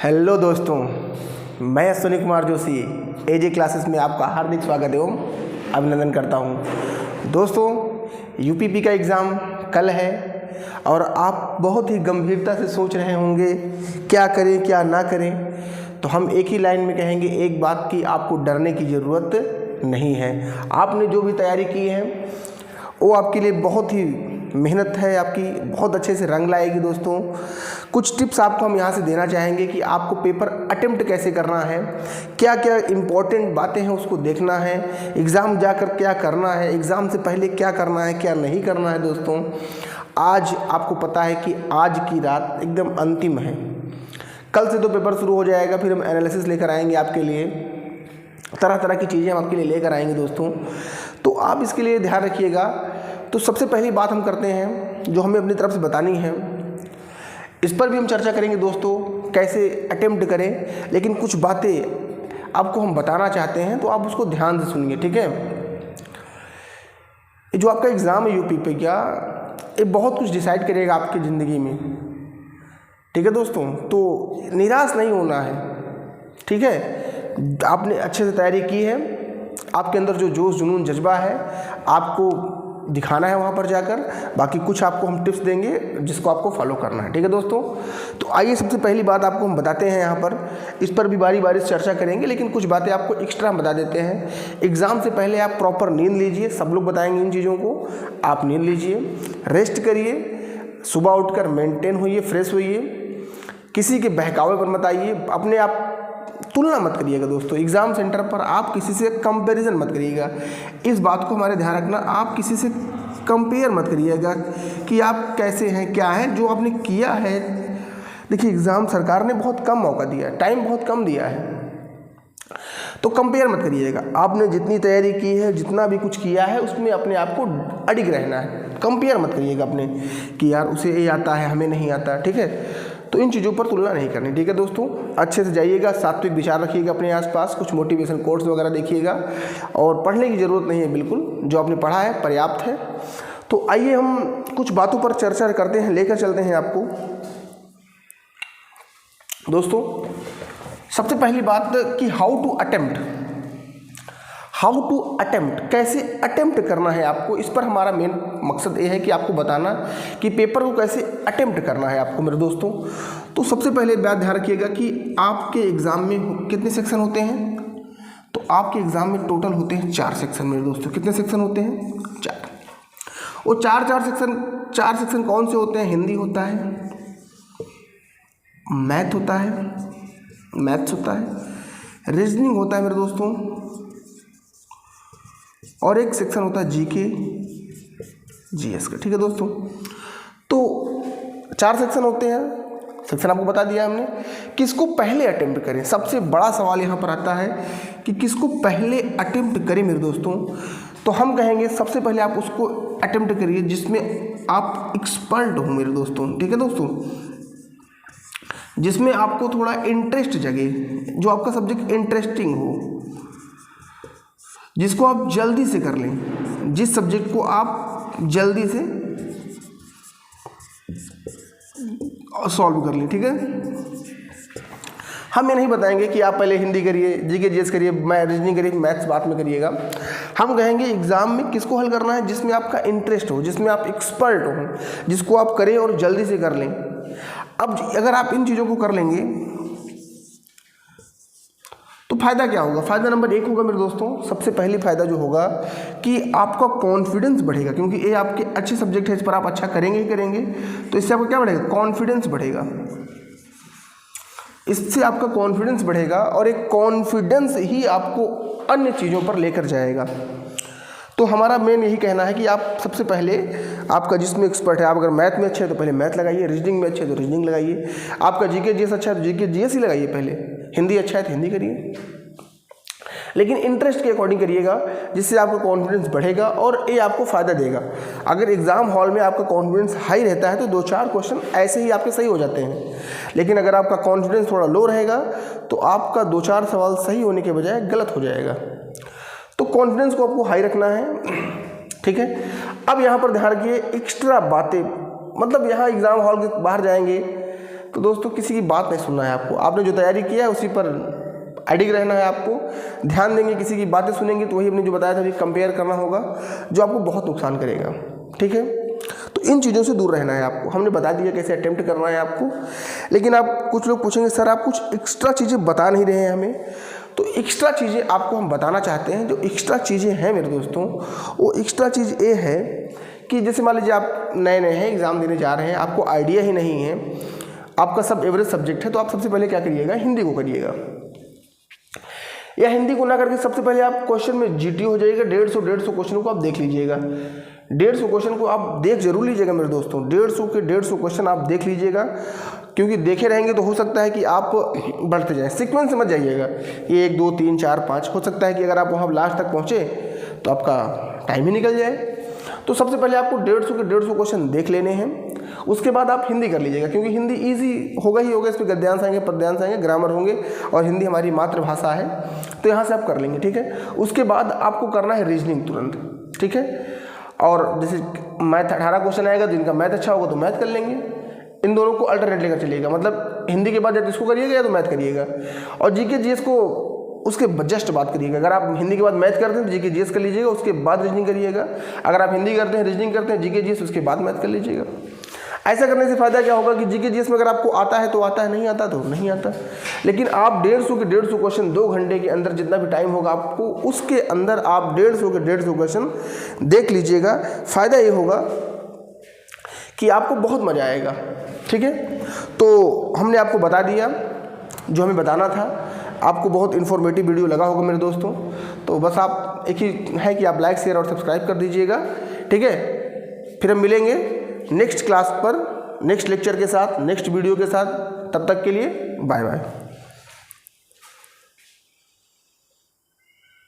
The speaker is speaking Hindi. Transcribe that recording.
हेलो दोस्तों, मैं अश्विनी कुमार जोशी एजे क्लासेस में आपका हार्दिक स्वागत एवं अभिनंदन करता हूं। दोस्तों, यूपीपी का एग्ज़ाम कल है और आप बहुत ही गंभीरता से सोच रहे होंगे क्या करें क्या ना करें। तो हम एक ही लाइन में कहेंगे एक बात कि आपको डरने की ज़रूरत नहीं है। आपने जो भी तैयारी की है वो आपके लिए बहुत ही मेहनत है, आपकी बहुत अच्छे से रंग लाएगी। दोस्तों, कुछ टिप्स आपको हम यहाँ से देना चाहेंगे कि आपको पेपर अटेम्प्ट कैसे करना है, क्या क्या इम्पोर्टेंट बातें हैं उसको देखना है, एग्ज़ाम जाकर क्या करना है, एग्ज़ाम से पहले क्या करना है क्या नहीं करना है। दोस्तों, आज आपको पता है कि आज की रात एकदम अंतिम है। कल से तो पेपर शुरू हो जाएगा, फिर हम एनालिसिस लेकर आएंगे आपके लिए, तरह तरह की चीज़ें हम आपके लिए लेकर आएंगे। दोस्तों, तो आप इसके लिए ध्यान रखिएगा। तो सबसे पहली बात हम करते हैं जो हमें अपनी तरफ से बतानी है, इस पर भी हम चर्चा करेंगे। दोस्तों, कैसे अटेम्प्ट करें, लेकिन कुछ बातें आपको हम बताना चाहते हैं तो आप उसको ध्यान से सुनिए, ठीक है। जो आपका एग्ज़ाम है यूपी पे, क्या ये बहुत कुछ डिसाइड करेगा आपकी ज़िंदगी में, ठीक है दोस्तों। तो निराश नहीं होना है, ठीक है। आपने अच्छे से तैयारी की है, आपके अंदर जो जोश जुनून जज्बा है आपको दिखाना है वहाँ पर जाकर। बाकी कुछ आपको हम टिप्स देंगे जिसको आपको फॉलो करना है, ठीक है दोस्तों। तो आइए सबसे पहली बात आपको हम बताते हैं यहाँ पर, इस पर भी बारी बारी से चर्चा करेंगे, लेकिन कुछ बातें आपको एक्स्ट्रा हम बता देते हैं। एग्ज़ाम से पहले आप प्रॉपर नींद लीजिए, सब लोग बताएंगे इन चीज़ों को। आप नींद लीजिए, रेस्ट करिए, सुबह उठकर मेंटेन होइए, फ्रेश होइए, किसी के बहकावे पर मत आइए, अपने आप तुलना मत करिएगा। दोस्तों, एग्ज़ाम सेंटर पर आप किसी से कंपैरिजन मत करिएगा, इस बात को हमारे ध्यान रखना। आप किसी से कंपेयर मत करिएगा कि आप कैसे हैं क्या हैं, जो आपने किया है। देखिए, एग्ज़ाम सरकार ने बहुत कम मौका दिया है, टाइम बहुत कम दिया है, तो कंपेयर मत करिएगा। आपने जितनी तैयारी की है, जितना भी कुछ किया है, उसमें अपने आप को अडिग रहना है। कंपेयर मत करिएगा अपने कि यार उसे ये आता है हमें नहीं आता, ठीक है। तो इन चीज़ों पर तुलना नहीं करनी, ठीक है दोस्तों। अच्छे से जाइएगा, सात्विक विचार रखिएगा अपने आसपास, कुछ मोटिवेशन कोर्स वगैरह देखिएगा, और पढ़ने की ज़रूरत नहीं है, बिल्कुल जो आपने पढ़ा है पर्याप्त है। तो आइए हम कुछ बातों पर चर्चा करते हैं, लेकर चलते हैं आपको। दोस्तों, सबसे पहली बात कि हाउ टू अटेम्प्ट, कैसे अटेम्प्ट करना है आपको। इस पर हमारा मेन मकसद ये है कि आपको बताना कि पेपर को कैसे अटेम्प्ट करना है आपको, मेरे दोस्तों। तो सबसे पहले बात ध्यान रखिएगा कि आपके एग्ज़ाम में कितने सेक्शन होते हैं। तो आपके एग्ज़ाम में टोटल होते हैं 4 सेक्शन, मेरे दोस्तों। कितने सेक्शन होते हैं? 4। वो चार सेक्शन कौन से होते हैं? हिंदी होता है, मैथ्स होता है, रीजनिंग होता है मेरे दोस्तों, और एक सेक्शन होता है जीके जीएस का, ठीक है दोस्तों। तो 4 सेक्शन होते हैं, सेक्शन आपको बता दिया हमने। किसको पहले अटेम्प्ट करें, सबसे बड़ा सवाल यहाँ पर आता है कि किसको पहले अटेम्प्ट करें मेरे दोस्तों। तो हम कहेंगे सबसे पहले आप उसको अटेम्प्ट करिए जिसमें आप एक्सपर्ट हो मेरे दोस्तों, ठीक है दोस्तों। जिसमें आपको थोड़ा इंटरेस्ट जगे, जो आपका सब्जेक्ट इंटरेस्टिंग हो, जिसको आप जल्दी से कर लें, जिस सब्जेक्ट को आप जल्दी से सॉल्व कर लें, ठीक है। हम ये नहीं बताएंगे कि आप पहले हिंदी करिए, जीके जीएस करिए, रीजनिंग करिए, मैथ्स बाद में करिएगा। हम कहेंगे एग्ज़ाम में किसको हल करना है, जिसमें आपका इंटरेस्ट हो, जिसमें आप एक्सपर्ट हो, जिसको आप करें और जल्दी से कर लें। अब अगर आप इन चीज़ों को कर लेंगे तो फ़ायदा क्या होगा? फ़ायदा नंबर 1 होगा मेरे दोस्तों, सबसे पहली फ़ायदा जो होगा कि आपका कॉन्फिडेंस बढ़ेगा, क्योंकि ये आपके अच्छे सब्जेक्ट है, इस पर आप अच्छा करेंगे ही करेंगे। तो इससे आपका क्या बढ़ेगा? कॉन्फिडेंस बढ़ेगा। इससे आपका कॉन्फिडेंस बढ़ेगा और एक कॉन्फिडेंस ही आपको अन्य चीज़ों पर लेकर जाएगा। तो हमारा मेन यही कहना है कि आप सबसे पहले आपका जिसमें एक्सपर्ट है, आप अगर मैथ में अच्छे हैं तो पहले मैथ लगाइए, रीजनिंग में अच्छे हैं तो रीजनिंग लगाइए, आपका जीके जीएस अच्छा है तो जीके जीएस ही लगाइए पहले, हिंदी अच्छा है तो हिंदी करिए, लेकिन इंटरेस्ट के अकॉर्डिंग करिएगा, जिससे आपका कॉन्फिडेंस बढ़ेगा और ये आपको फ़ायदा देगा। अगर एग्ज़ाम हॉल में आपका कॉन्फिडेंस हाई रहता है तो 2-4 क्वेश्चन ऐसे ही आपके सही हो जाते हैं, लेकिन अगर आपका कॉन्फिडेंस थोड़ा लो रहेगा तो आपका 2-4 सवाल सही होने के बजाय गलत हो जाएगा। तो कॉन्फिडेंस को आपको हाई रखना है, ठीक है। अब यहाँ पर ध्यान रखिए एक्स्ट्रा बातें, मतलब यहाँ एग्ज़ाम हॉल के बाहर जाएंगे तो दोस्तों किसी की बात नहीं सुनना है आपको, आपने जो तैयारी किया है उसी पर अडिग रहना है आपको। ध्यान देंगे, किसी की बातें सुनेंगे तो वही अपने जो बताया था अभी कंपेयर करना होगा, जो आपको बहुत नुकसान करेगा। ठीक है, तो इन चीज़ों से दूर रहना है आपको। हमने बता दिया कैसे अटेम्प्ट करना है आपको, लेकिन आप कुछ लोग पूछेंगे सर आप कुछ एक्स्ट्रा चीज़ें बता नहीं रहे हैं हमें। तो एक्स्ट्रा चीज़ें आपको हम बताना चाहते हैं। जो एक्स्ट्रा चीज़ें हैं मेरे दोस्तों, वो एक्स्ट्रा चीज़ ये है कि जैसे मान लीजिए आप नए नए हैं, एग्ज़ाम देने जा रहे हैं, आपको आइडिया ही नहीं है, आपका सब एवरेज सब्जेक्ट है, तो आप सबसे पहले क्या करिएगा, हिंदी को करिएगा। या हिंदी को ना करके सबसे पहले आप क्वेश्चन में जीटी हो जाइएगा। 150 क्वेश्चन को आप देख लीजिएगा। 150 क्वेश्चन को आप देख जरूर लीजिएगा मेरे दोस्तों। 150 क्वेश्चन आप देख लीजिएगा, क्योंकि देखे रहेंगे तो हो सकता है कि आप बढ़ते जाएं। सीक्वेंस से मत जाइएगा, ये 1 2 3 4 5, हो सकता है कि अगर आप वहाँ लास्ट तक पहुँचे तो आपका टाइम ही निकल जाए। तो सबसे पहले आपको 150 क्वेश्चन देख लेने हैं, उसके बाद आप हिंदी कर लीजिएगा, क्योंकि हिंदी इजी होगा ही होगा। इस पर गद्यांश आएंगे, पद्यांश आएंगे, ग्रामर होंगे, और हिंदी हमारी मातृभाषा है, तो यहाँ से आप कर लेंगे। ठीक है, उसके बाद आपको करना है रीजनिंग तुरंत। ठीक है, और जैसे मैथ 18 क्वेश्चन आएगा, तो इनका मैथ अच्छा होगा तो मैथ कर लेंगे। इन दोनों को अल्टरनेट लेकर चलिएगा, मतलब हिंदी के बाद या तो इसको करिएगा या तो मैथ करिएगा। और जीके जीएस को उसके जस्ट बात करिएगा। अगर आप हिंदी के बाद मैथ करते हैं तो जीके जीएस कर लीजिएगा, उसके बाद रीजनिंग करिएगा। अगर आप हिंदी करते हैं, रीजनिंग करते हैं, जीके जीएस, उसके बाद मैथ कर लीजिएगा। ऐसा करने से फ़ायदा क्या होगा कि जीके जीएस में अगर आपको आता है तो आता है, नहीं आता तो नहीं आता। लेकिन आप 150 के 150 क्वेश्चन 2 घंटे के अंदर, जितना भी टाइम होगा आपको, उसके अंदर आप 150 के 150 क्वेश्चन देख लीजिएगा। फ़ायदा ये होगा कि आपको बहुत मज़ा आएगा। ठीक है, तो हमने आपको बता दिया जो हमें बताना था। आपको बहुत इन्फॉर्मेटिव वीडियो लगा होगा मेरे दोस्तों, तो बस आप एक ही है कि आप लाइक शेयर और सब्सक्राइब कर दीजिएगा। ठीक है, फिर हम मिलेंगे नेक्स्ट क्लास पर, नेक्स्ट लेक्चर के साथ, नेक्स्ट वीडियो के साथ। तब तक के लिए बाय बाय।